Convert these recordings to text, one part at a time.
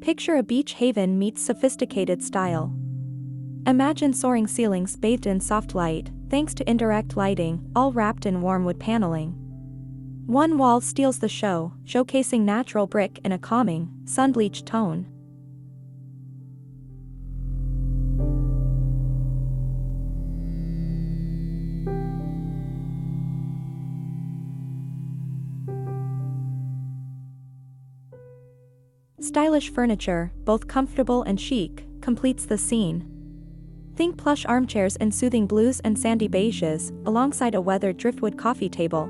Picture a beach haven meets sophisticated style. Imagine soaring ceilings bathed in soft light, thanks to indirect lighting, all wrapped in warm wood paneling. One wall steals the show, showcasing natural brick in a calming, sun-bleached tone. Stylish furniture, both comfortable and chic, completes the scene. Think plush armchairs in soothing blues and sandy beiges, alongside a weathered driftwood coffee table.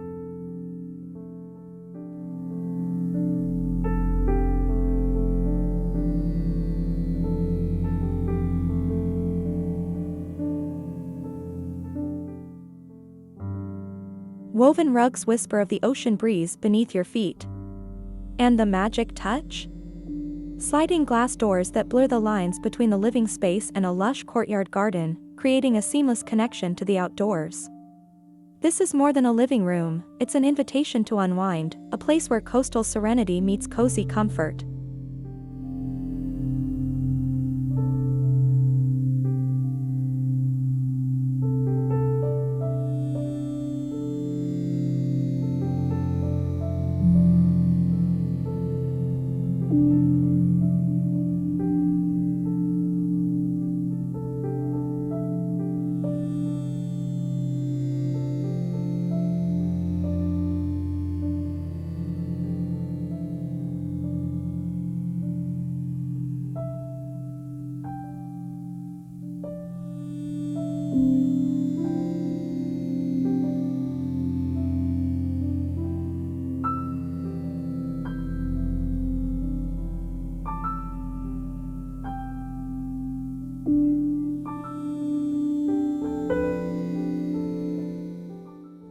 Woven rugs whisper of the ocean breeze beneath your feet. And the magic touch? Sliding glass doors that blur the lines between the living space and a lush courtyard garden, creating a seamless connection to the outdoors. This is more than a living room, it's an invitation to unwind, a place where coastal serenity meets cozy comfort.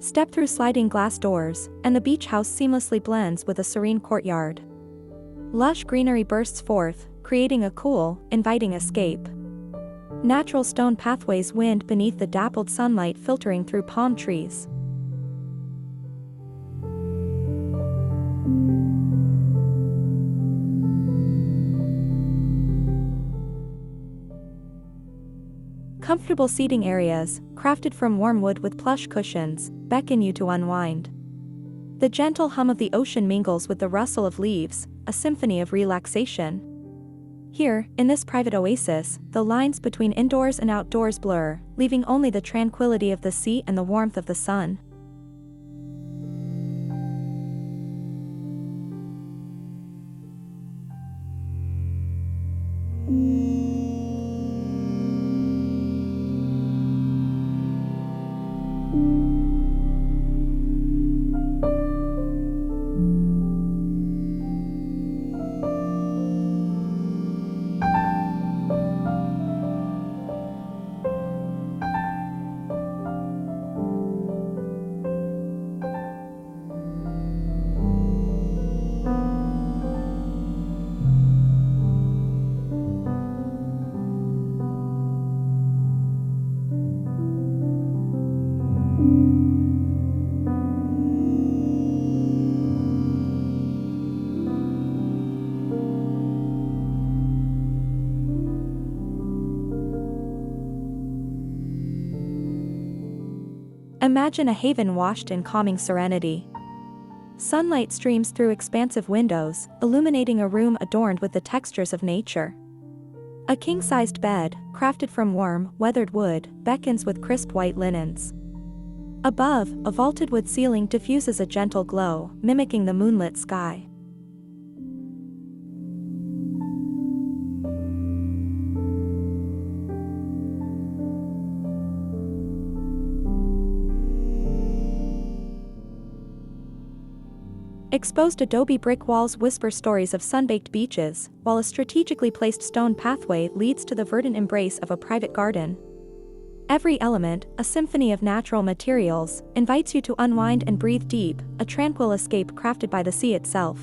Step through sliding glass doors, and the beach house seamlessly blends with a serene courtyard. Lush greenery bursts forth, creating a cool, inviting escape. Natural stone pathways wind beneath the dappled sunlight filtering through palm trees. Comfortable seating areas, crafted from warm wood with plush cushions, beckon you to unwind. The gentle hum of the ocean mingles with the rustle of leaves, a symphony of relaxation. Here, in this private oasis, the lines between indoors and outdoors blur, leaving only the tranquility of the sea and the warmth of the sun. Imagine a haven washed in calming serenity. Sunlight streams through expansive windows, illuminating a room adorned with the textures of nature. A king-sized bed, crafted from warm, weathered wood, beckons with crisp white linens. Above, a vaulted wood ceiling diffuses a gentle glow, mimicking the moonlit sky. Exposed adobe brick walls whisper stories of sun-baked beaches, while a strategically placed stone pathway leads to the verdant embrace of a private garden. Every element, a symphony of natural materials, invites you to unwind and breathe deep, a tranquil escape crafted by the sea itself.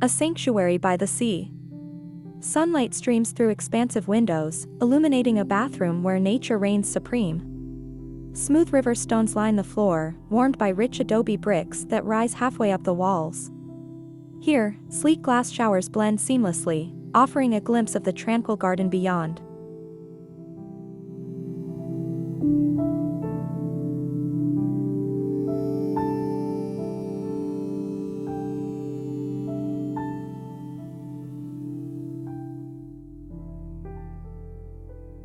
A sanctuary by the sea. Sunlight streams through expansive windows, illuminating a bathroom where nature reigns supreme. Smooth river stones line the floor, warmed by rich adobe bricks that rise halfway up the walls. Here, sleek glass showers blend seamlessly, offering a glimpse of the tranquil garden beyond.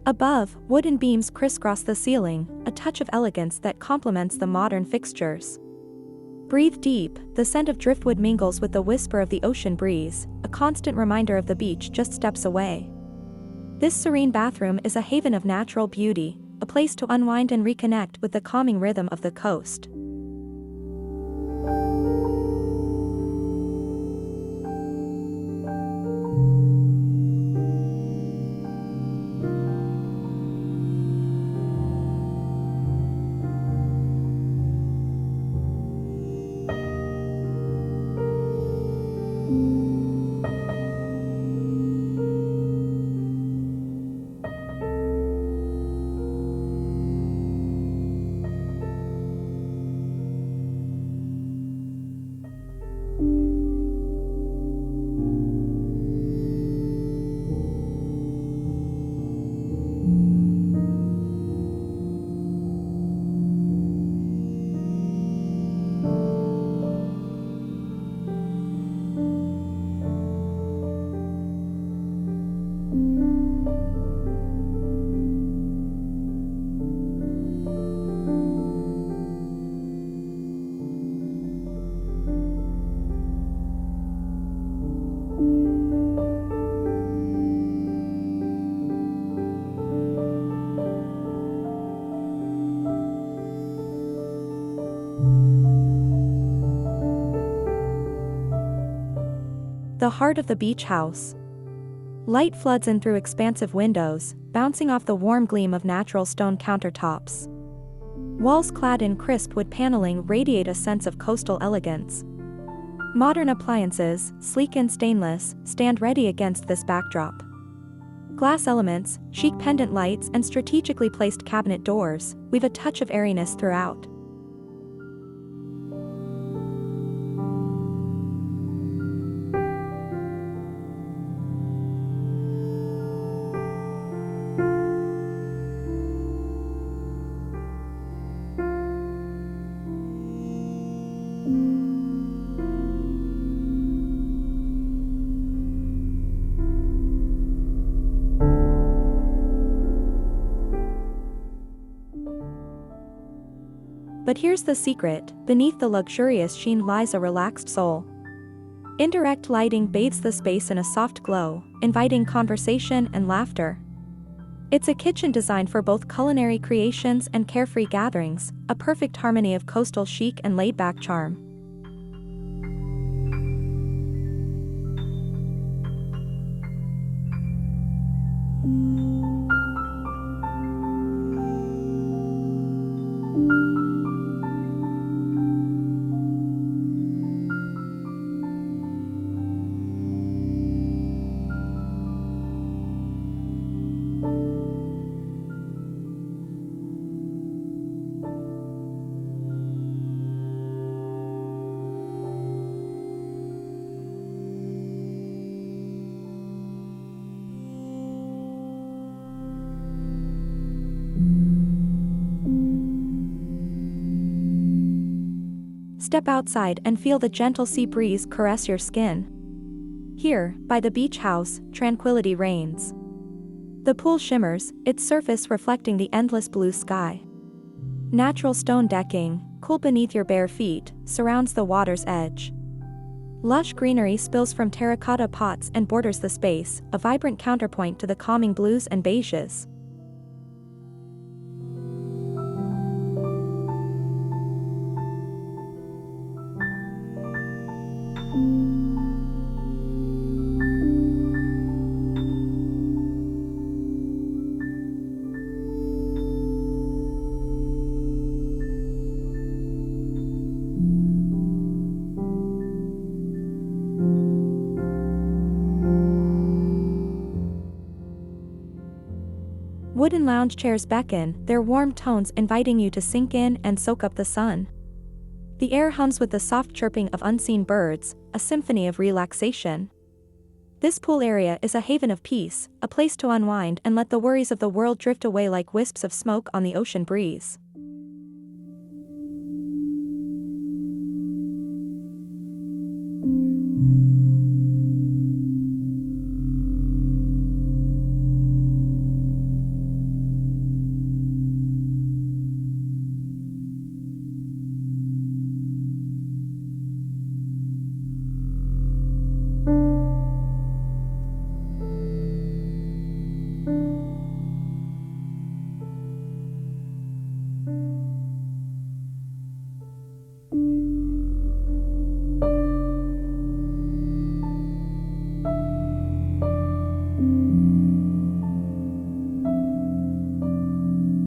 Above, wooden beams crisscross the ceiling, a touch of elegance that complements the modern fixtures. Breathe deep, the scent of driftwood mingles with the whisper of the ocean breeze, a constant reminder of the beach just steps away. This serene bathroom is a haven of natural beauty, a place to unwind and reconnect with the calming rhythm of the coast. The heart of the beach house. Light floods in through expansive windows, bouncing off the warm gleam of natural stone countertops. Walls clad in crisp wood paneling radiate a sense of coastal elegance. Modern appliances, sleek and stainless, stand ready against this backdrop. Glass elements, chic pendant lights and strategically placed cabinet doors weave a touch of airiness throughout. But here's the secret, beneath the luxurious sheen lies a relaxed soul. Indirect lighting bathes the space in a soft glow, inviting conversation and laughter. It's a kitchen designed for both culinary creations and carefree gatherings, a perfect harmony of coastal chic and laid-back charm. Step outside and feel the gentle sea breeze caress your skin. Here, by the beach house, tranquility reigns. The pool shimmers, its surface reflecting the endless blue sky. Natural stone decking, cool beneath your bare feet, surrounds the water's edge. Lush greenery spills from terracotta pots and borders the space, a vibrant counterpoint to the calming blues and beiges. Wooden lounge chairs beckon, their warm tones inviting you to sink in and soak up the sun. The air hums with the soft chirping of unseen birds, a symphony of relaxation. This pool area is a haven of peace, a place to unwind and let the worries of the world drift away like wisps of smoke on the ocean breeze.